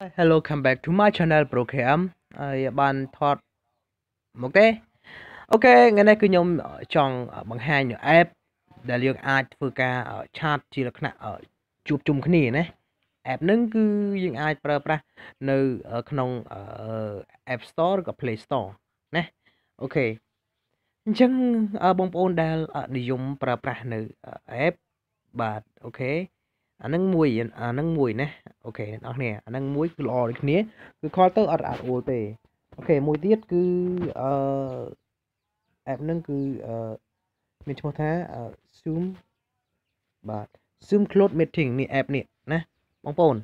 Hello, come back to my channel program. Bạn thoát một cái. Ok, ngày nay cứ nhung chọn bằng hai những app để liên ai vừa cả ở chat chỉ là khả ở chụp chung cái này nè. App nâng cứ những ai pra nơi ở trong App Store và Play Store nè. Ok. Chẳng bông bồnដែលនិយមប្រើប្រាស់នៅ app បាទអូខេអានឹងមួយណាអូខេអ្នកនរគ្នាអានឹងមួយគឺល្អដូចគ្នាគឺខលទៅអត់អួលទេអូខេមួយទៀតគឺapp នឹងគឺមានឈ្មោះថា Zoom បាទ Zoom Cloud Meeting នេះ app នេះណាបងប្អូន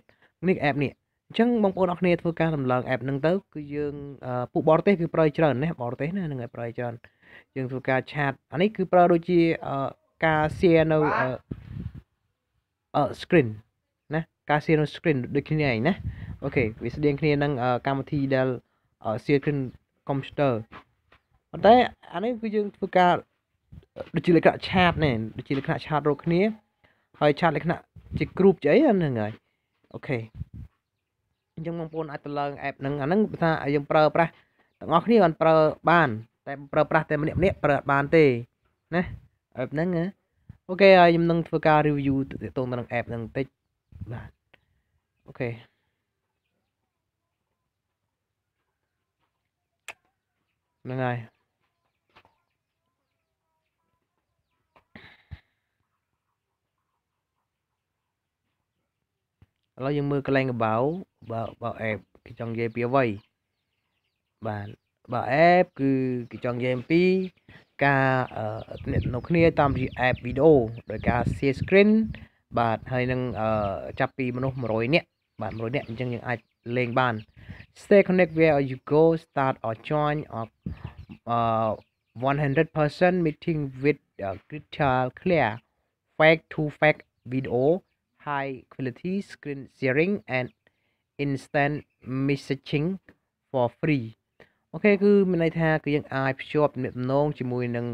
នេះ app នេះអញ្ចឹងបងប្អូនអរគ្នាធ្វើការដំឡើង app ហ្នឹងទៅគឺយើងពួកបរទេសគឺប្រើច្រើនណាបរទេសណាហ្នឹងហើយប្រើច្រើនយើងធ្វើការឆាតអានេះគឺប្រើដូចជាការ share នៅscreen ណាការ share នៅ screen ដូចគ្នាឯងណាអូខេវាស្តៀងគ្នានឹងកម្មវិធីដែល share screen computer ប៉ុន្តែអានេះគឺយើងធ្វើការដូចជាលក្ខណៈឆាតណែដូចជាលក្ខណៈឆាតរកគ្នាហើយឆាតលក្ខណៈជា group ជាអីហ្នឹងហើយអូខេអញ្ចឹងបងប្អូនអាចទៅឡើង app ហ្នឹងអាហ្នឹងថាយើងប្រើប្រាស់ទាំងអស់គ្នាបានប្រើបានតែប្រើប្រាស់តែម្នាក់ប្រើអត់បានទេណា app ហ្នឹងណាអូខេហើយខ្ញុំនឹងធ្វើការ review ទៅទៅនឹង app ហ្នឹងបន្តិចបាទអូខេហ្នឹងហើយឥឡូវយើងមើលកន្លែងកបៅបើ app គេចង់និយាយពីអ្វីបាទបើ app គឺគេចង់និយាយអំពីការទំនាក់ទំនងគ្នាតាមរយៈ app វីដេអូដោយការ share screen បាទហើយនឹងចាប់ពីមនុស្ស100នាក់បាទ100នាក់អញ្ចឹងយើងអាចលេងបាន stay connect where you go start or join or 100% meeting with crystal clear fake to fake video high quality screen sharing and instant messaging for free អូខេគឺមានន័យថាគឺយើងអាចភ្ជាប់ទំនាក់ទំនងជាមួយនឹង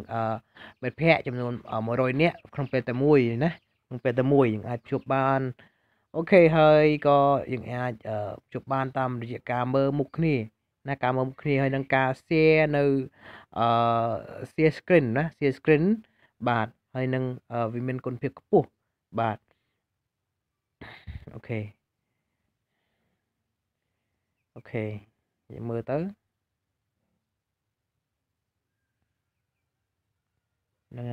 មិត្តភ័ក្តិចំនួន100នាក់ក្នុងពេលតែមួយណាក្នុងពេលតែមួយយើងអាចភ្ជាប់បានអូខេហើយក៏យើងអាចភ្ជាប់បានតាមរយៈការមើលមុខគ្នាណាការមើលមុខគ្នាហើយនឹងការ share នៅshare screen ណា share screen បាទហើយនឹងវាមានគុណភាពខ្ពស់បាទអូខេយើងមើលទៅហ្នឹង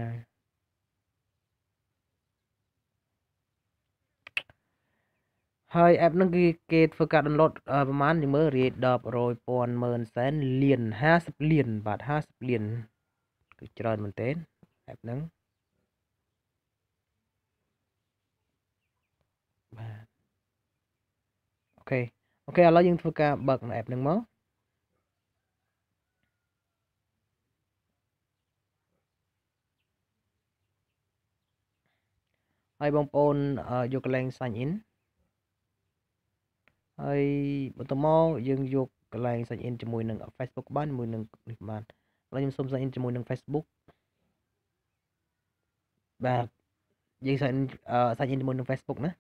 ហើយ app ហ្នឹងគឺគេធ្វើការ download ប្រហែលយើងមើលរាយ10 100 1000 10000សែនលាន50លានបាទ50លានគឺច្រើនមែនទែន app ហ្នឹងបាទអូខេឥឡូវយើងធ្វើការបើក app ហ្នឹងមកហើយបងប្អូនយកកន្លែង sign in ហើយបន្តមកយើងយកកន្លែង sign in ជាមួយនឹង Facebook បានជាមួយនឹងនេះបានឥឡូវខ្ញុំសូម sign in ជាមួយនឹង Facebook បាទយើង sign in ជាមួយនឹង Facebook ណា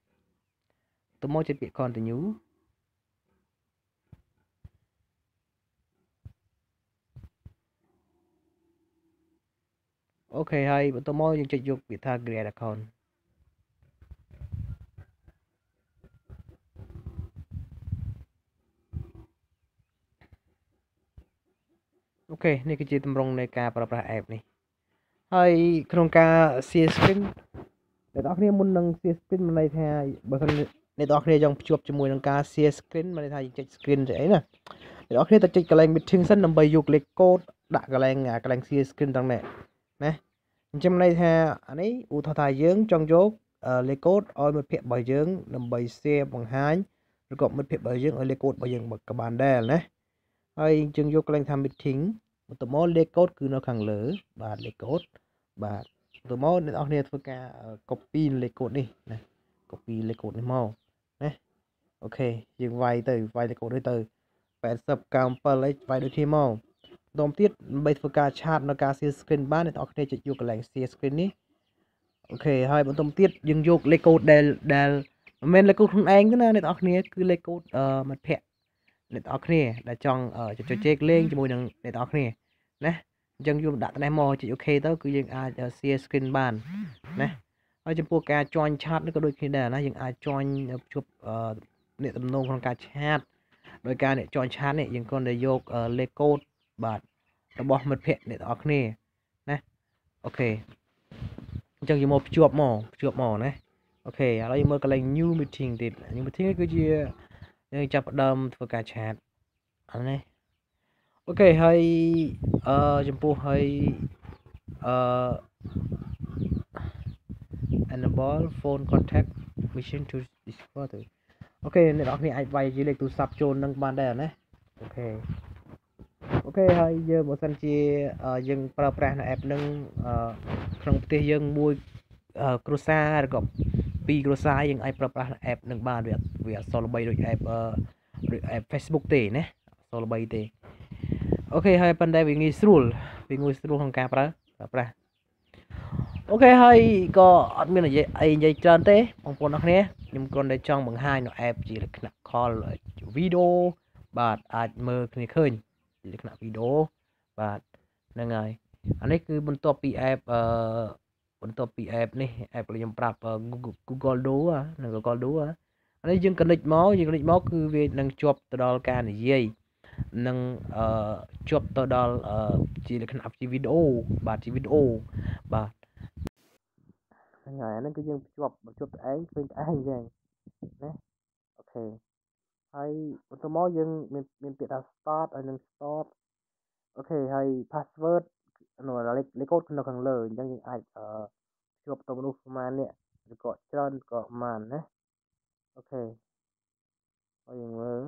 ទៅមកជាពាក្យ continue អូខេហើយបន្តមកយើងចុចយកពាក្យថា create account អូខេនេះគឺជាទម្រង់នៃការប្រើប្រាស់ app នេះហើយក្នុងការ share screen អ្នកនរគ្នាមុននឹង share screen មានន័យថាបើសិនអ្នកនរគ្នាចង់ភ្ជាប់ជាមួយនឹងការ share screen មានន័យថាយើងចុច screen ទៅអីណាអ្នកនរគ្នាទៅចុចកន្លែង meeting សិនដើម្បីយកលេខកូដដាក់កន្លែង share screen ទាំងនេះណាអញ្ចឹងន័យថាអានេះឧទាហរណ៍ថាយើងចង់យកលេខកូដឲ្យមិត្តភ័ក្តិរបស់យើងដើម្បី share បង្ហាញឬក៏មិត្តភ័ក្តិរបស់យើងឲ្យលេខកូដរបស់យើងក៏បានដែរណាហើយយើងយកកន្លែងថា meeting បន្ទាប់មកលេខកូដគឺនៅខាងលើបាទលេខកូដបាទបន្ទាប់មកអ្នកនរគ្នាធ្វើការ copy លេខកូដនេះណា copy លេខកូដនេះមកណាអូខេយើងវាយលេខកូដនេះទៅ80 97អីវាយដូចគ្នាមកដុំទៀតដើម្បីធ្វើការឆាតនៅការ share screen បានអ្នកនរគ្នាចុចយកកន្លែង share screen នេះអូខេហើយបន្តទៀតយើងយកលេខកូដដែល mình là code ខ្លួនឯងទេណាអ្នកទាំងអស់គ្នាគឺលេខកូដមិត្តភ័ក្តិអ្នកទាំងអស់គ្នាដែលចង់ជជែកលេងជាមួយនឹងអ្នកទាំងអស់គ្នាណាអញ្ចឹងយើងដាក់តំណមកចុចអូខេទៅគឺយើងអាច share screen បានណាហើយចំពោះការ join chat នេះក៏ដូចគ្នាដែរណាយើងអាច join ភ្ជាប់អ្នកទំនងក្នុងការ chat ដោយការអ្នក join chat នេះយើងគ្រាន់តែយកលេខកូដបាទរបស់មិត្តភ័ក្តិអ្នកទាំងអស់គ្នាណាអូខេអញ្ចឹងយើងមកភ្ជាប់មកណាអូខេឥឡូវយើងមើលកន្លែង new meeting ទៀត new meeting នេះគឺជាយើងចាប់ផ្ដើមធ្វើការ chat អត់ណាអូខេហើយចំពោះហើយenable phone contact mission to Discord អូខេអ្នកនរគ្នាអាចវាយជាលេខទូរស័ព្ទចូលនឹងបានដែរណាអូខេហើយយើងបើសិនជាយើងប្រើប្រាស់នៅ app នឹងក្នុងប្រទេសយើងមួយគ្រួសារឬក៏ពីរគ្រួសារយើងអាចប្រើប្រាស់ app នឹងបានវាអត់សូវល្បីដូច app Facebook ទេណាអត់សូវល្បីទេអូខេហើយប៉ុន្តែវាងាយស្រួលក្នុងការប្រើប្រាស់អូខេហើយក៏អត់មាននិយាយច្រើនទេបងប្អូនអរគ្នាខ្ញុំគ្រាន់តែចង់បង្ហាញនៅ app ជាលក្ខណៈ call video បាទអាចមើលគ្នាឃើញលក្ខណៈ video បាទហ្នឹងហើយអានេះគឺបន្ទាប់ពី app នេះ app ខ្ញុំប្រាប់ Google Duo និង Google Duo អានេះយើង connect មកគឺវានឹងជាប់ទៅដល់ការនិយាយនឹងជាប់ទៅដល់ជាលក្ខណៈជាវីដេអូបាទជាវីដេអូបាទហ្នឹងហើយអាហ្នឹងគឺយើងភ្ជាប់ទៅឯងឃើញទៅឯងចឹងណាអូខេហើយបន្តមកយើងមានពាក្យថា start ហើយនឹង stop អូខេហើយ password លេខកូដនៅខាងលើអញ្ចឹងយើងអាចភ្ជាប់ទៅមនុស្សប្រហែលនេះឬក៏ច្រើនក៏ប្រហែលណាអូខេហើយយើងមើល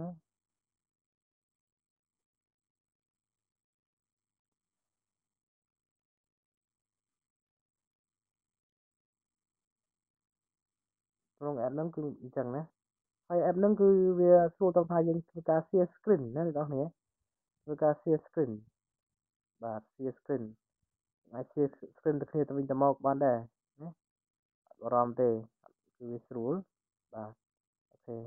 ក្នុង app ហ្នឹងគឺអញ្ចឹងណាហើយ app ហ្នឹងគឺវាស្រួលត្រង់ថាយើងធ្វើការ share screen ណាអ្នកនរគ្នាធ្វើការ share screen បាទ share screen អាច share screen ទៅគ្នាទៅវិញទៅមកបានដែរណាអត់បារម្ភទេគឺវាស្រួលបាទអូខេ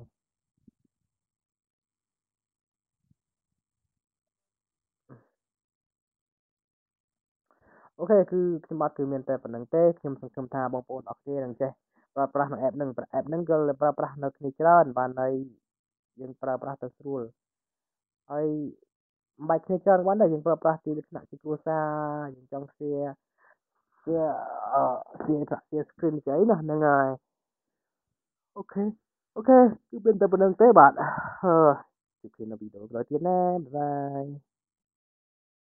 អូខេគឺខ្ញុំបាទគឺមានតែប៉ុណ្្នឹងទេខ្ញុំសង្ឃឹមថាបងប្អូនអរគ្នានឹងចេះប្រើប្រាស់នៅ app ហ្នឹង app ហ្នឹងក៏ប្រើប្រាស់នៅគ្នាច្រើនបានហើយយើងប្រើប្រាស់ទៅស្រួលហើយមិនបាច់គ្នាច្រើនបានដែរយើងប្រើប្រាស់ជាលក្ខណៈជាគ្រួសារយើងចង់ជាជា screen ស្អីណាហ្នឹងហើយអូខេគឺមានតែប៉ុណ្្នឹងទេបាទជួបគ្នានៅវីដេអូក្រោយទៀតណាបាយបាយ